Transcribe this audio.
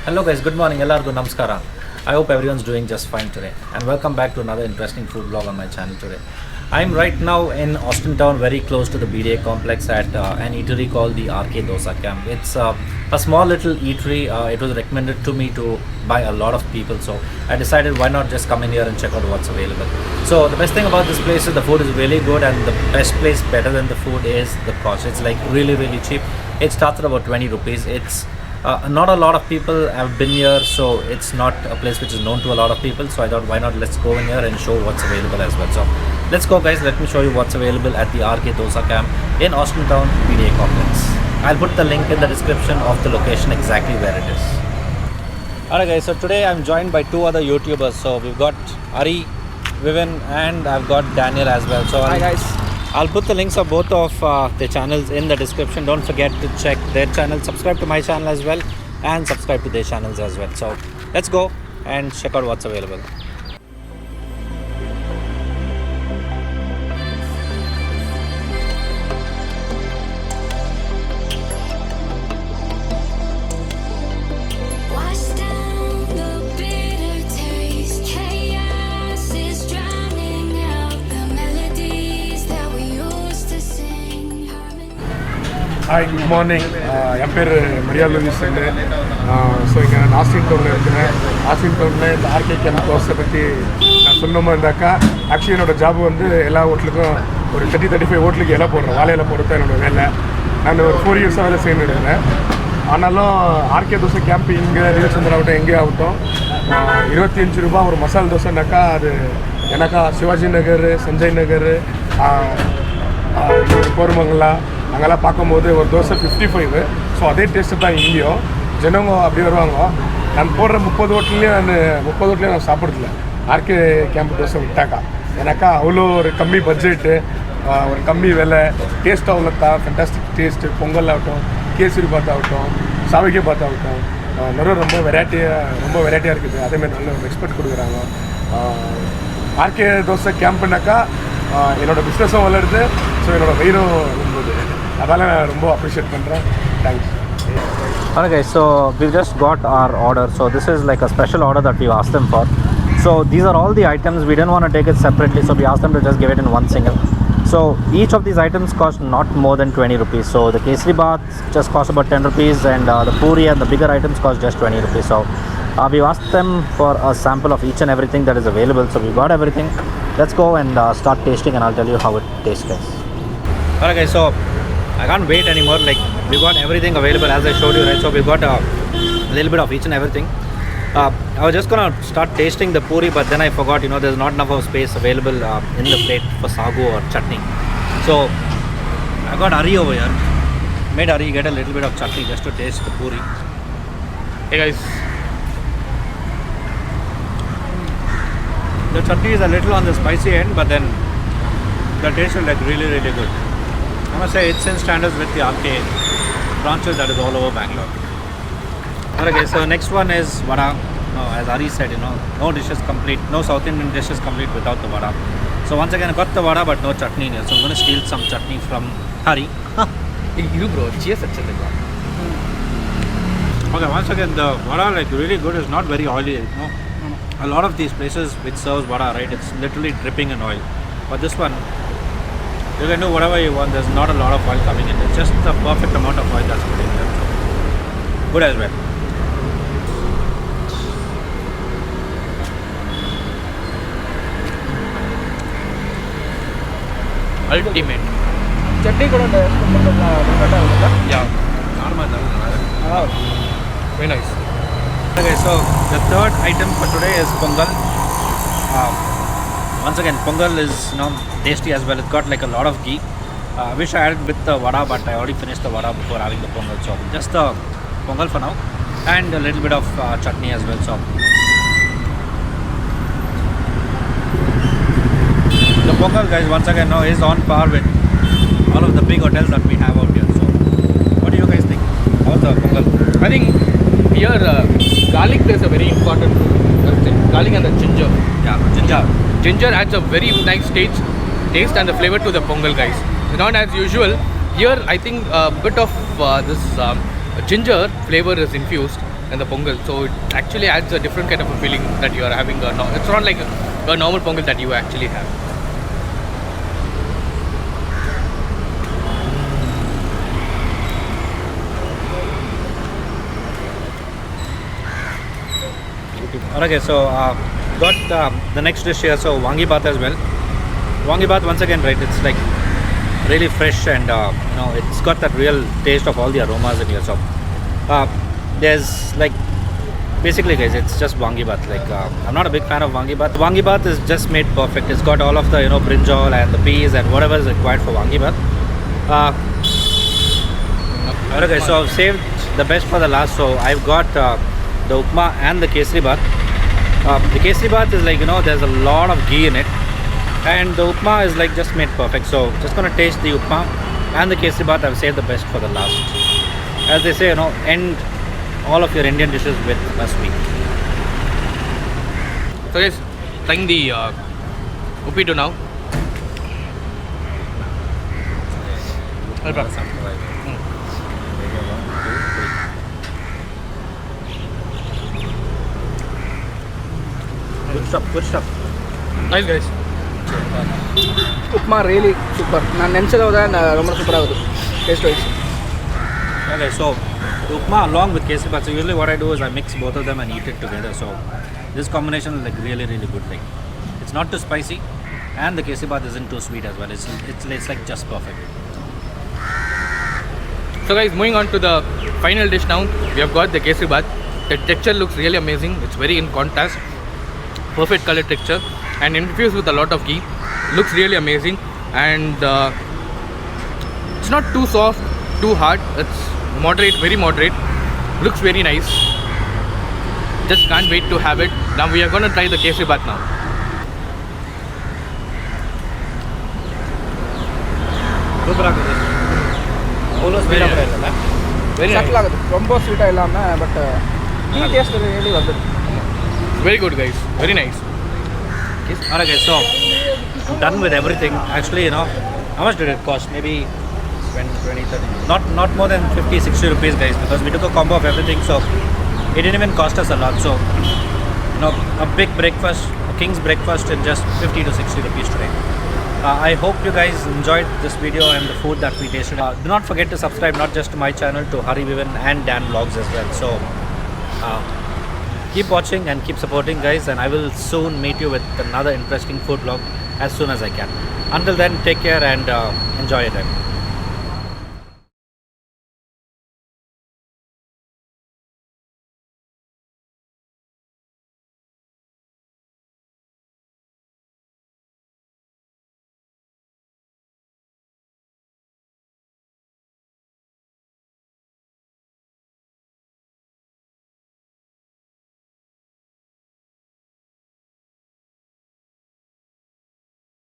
Hello guys, good morning. Ellargu namaskara. I hope everyone's doing just fine today and welcome back to another interesting food vlog on my channel today. I'm right now in Austin town, very close to the BDA complex at an eatery called the RK Dosa Camp. It's a small little eatery. It was recommended to me to by a lot of people, so I decided why not just come in here and check out what's available. So the best thing about this place is the food is really good, and the best place better than the food is the cost. It's like really cheap. It starts at about 20 rupees. It's not a lot of people have been here, so it's not a place which is known to a lot of people. So I thought, why not let's go in here and show what's available as well. So let's go, guys. Let me show you what's available at the RK Dosa Camp in Austin Town BDA Complex. I'll put the link in the description of the location exactly where it is. Alright, guys. So today I'm joined by two other YouTubers. So we've got Ari, Vivin, and I've got Daniel as well. So hi guys. I'll put the links of both of their channels in the description. Don't forget to check their channel, subscribe to my channel as well, and subscribe to their channels as well. So let's go and check out what's available. Hi, good morning. என் பேர் மரியாதை வீசன். So இங்கே நான் Austin டவுனில் இருக்கிறேன். Austin டவுனில் இந்த RK camp கோர்ஸை பற்றி நான் சொன்னோமா இருந்தாக்கா, ஆக்சுவலி என்னோடய ஜாப் வந்து எல்லா ஹோட்டலுக்கும் ஒரு 30-35 ஹோட்டலுக்கு இலை போடுறேன். வாழையில போடுறது தான் என்னோடய வேலை. நான் ஒரு 4 இயர்ஸாக வேலை செய்யணும் இருக்கிறேன். ஆனாலும் ஆர்கே தோசை கேம்ப் இங்கே நீலசந்திரா ஆகட்டும் எங்கே ஆகட்டும் 25 ரூபா ஒரு மசால் தோசைனாக்கா, அது எனக்கா சிவாஜி நகர், சஞ்சய் நகர், கோரமங்கலா அங்கெல்லாம் பார்க்கும்போது ஒரு தோசை 55. ஸோ அதே டேஸ்ட்டு தான் இங்கேயும் ஜனங்க அப்படி வருவாங்க. நான் போடுற 30 ஹோட்டல்லையும் நான் சாப்பிட்றதில்ல ஆர்கே கேம்ப் தோசை விட்டாக்கா. எனக்கா அவ்வளோ ஒரு கம்மி பட்ஜெட்டு, ஒரு கம்மி விலை, டேஸ்ட் அவ்வளோ தான் ஃபென்டாஸ்டிக் டேஸ்ட்டு. பொங்கல் ஆகட்டும், கேசரி பார்த்தாகட்டும், சாவிகை பார்த்தாகட்டும், நிறைய ரொம்ப வெரைட்டியாக இருக்குது. அதேமாதிரி நல்ல ரெஸ்பெக்ட் கொடுக்குறாங்க. ஆர்கே தோசை கேம்ப்புனாக்கா என்னோடய பிஸ்னஸும் வளருது, ஸோ என்னோடய வயிறும் இருந்தது. அதனால் நான் ரொம்ப அப்ரிஷியேட் பண்ணுறேன். Thanks. Alright guys, so we've just got our order. So this is like a special order that we've asked them for. So these are all the items. We didn't want to take it separately, so we asked them to just give it in one single. So each of these items cost not more than 20 rupees. So the kesari bath just cost about 10 rupees, and the puri and the bigger items cost just 20 rupees. So we've asked them for a sample of each and everything that is available. So we've got everything. Let's go and start tasting, and I'll tell you how it tastes, guys. Alright guys, so I can't wait anymore. Like, we got everything available as I showed you, right? So we've got a little bit of each and everything. I was just gonna start tasting the puri, but then I forgot, there's not enough of space available in the plate for sagu or chutney. So I got Ari over here. Made Ari get a little bit of chutney just to taste the puri. Hey guys, the chutney is a little on the spicy end, but then the taste is like really good. I must say it's in standards with the RK branches that is all over Bangalore. Alright guys, so next one is vada. As Ari said, no dishes complete, no South Indian dishes complete without the vada. So once again I got the vada but no chutney in here. So I'm going to steal some chutney from Hari. You bro, cheers actually. Okay, once again the vada like really good. It's not very oily. A lot of these places which serves vada, right, it's literally dripping in oil. But this one, you can do whatever you want. There's not a lot of oil coming in. It's just the perfect amount of oil that's put in there. Good as well. Ultimate. Chutney ಕೂಡ Yeah, normal. Very nice. Okay, so the third item for today is pongal. Once again, pongal is tasty as well. It's got like a lot of ghee. I wish I had it with the vada, but I already finished the vada before having the pongal. So just the pongal for now, and a little bit of chutney as well. So the pongal, guys, once again now is on par with all of the big hotels that we have out here. So what do you guys think? How's the pongal? I think here garlic plays a very important thing. Garlic and the ginger. Yeah, ginger. Ginger adds a very nice taste and the flavor to the pongal, guys. Not as usual. Here, I think a bit of this ginger flavor is infused. and the pongal. So it actually adds a different kind of a feeling that you are having. It's not like a normal pongal that you actually have. Okay, so got the next dish here. So wangi bath as well. Wangi bath, once again, right? It's like really fresh, and it's got that real taste of all the aromas in here. So there's like, basically, guys, it's just wangi bath. Like I'm not a big fan of wangi bath. Wangi bath is just made perfect. It's got all of the brinjal and the peas and whatever is required for wangi bath. Okay, so I've saved the best for the last. So I've got the upma and the kesri bath. The kesri bath is like, there's a lot of ghee in it, and the upma is like just made perfect. So just gonna taste the upma and the kesri bath. I've saved the best for the last. As they say, end all of your Indian dishes with a sweet. So guys, trying the uppitu now. Good stuff. Nice, guys. Upma really super. ನಾನು ನೆನೆಸಿದ ಹೋದ ரொம்ப super ಆಗೋದು taste wise. Okay, so the upma along with kesri bath. So usually what I do is I mix both of them and eat it together. So this combination is like really, really good. Like it's not too spicy, and the kesri bath isn't too sweet as well. It's like just perfect. So guys, moving on to the final dish now. We have got the kesri bath. The texture looks really amazing. It's very in contrast. Perfect color texture and infused with a lot of ghee. Looks really amazing, and it's not too soft, too hard. It's moderate, very moderate. Looks very nice. Just can't wait to have it. Now we are going to try the kesri bath now. Super ಆಗುತ್ತೆ. Almost Very very nice. nice. Very nice. Shuttle ಆಗುತ್ತೆ, ரொம்ப ಸ್ವೀಟಾக ಇல்லாமல் but tea taste really வருது. Very good, guys. Very nice. Alright, guys, so I'm done with everything. Actually, how much did it cost? Maybe 20, 30. Not more than 50, 60 rupees, guys, because we took a combo of everything, so it didn't even cost us a lot. So, a big breakfast, a king's breakfast in just 50 to 60 rupees today. I hope you guys enjoyed this video and the food that we tasted. Do not forget to subscribe not just to my channel, to Hari Vivan and Dan Vlogs as well. So, keep watching and keep supporting, guys, and I will soon meet you with another interesting food vlog as soon as I can. Until then, take care and enjoy your time.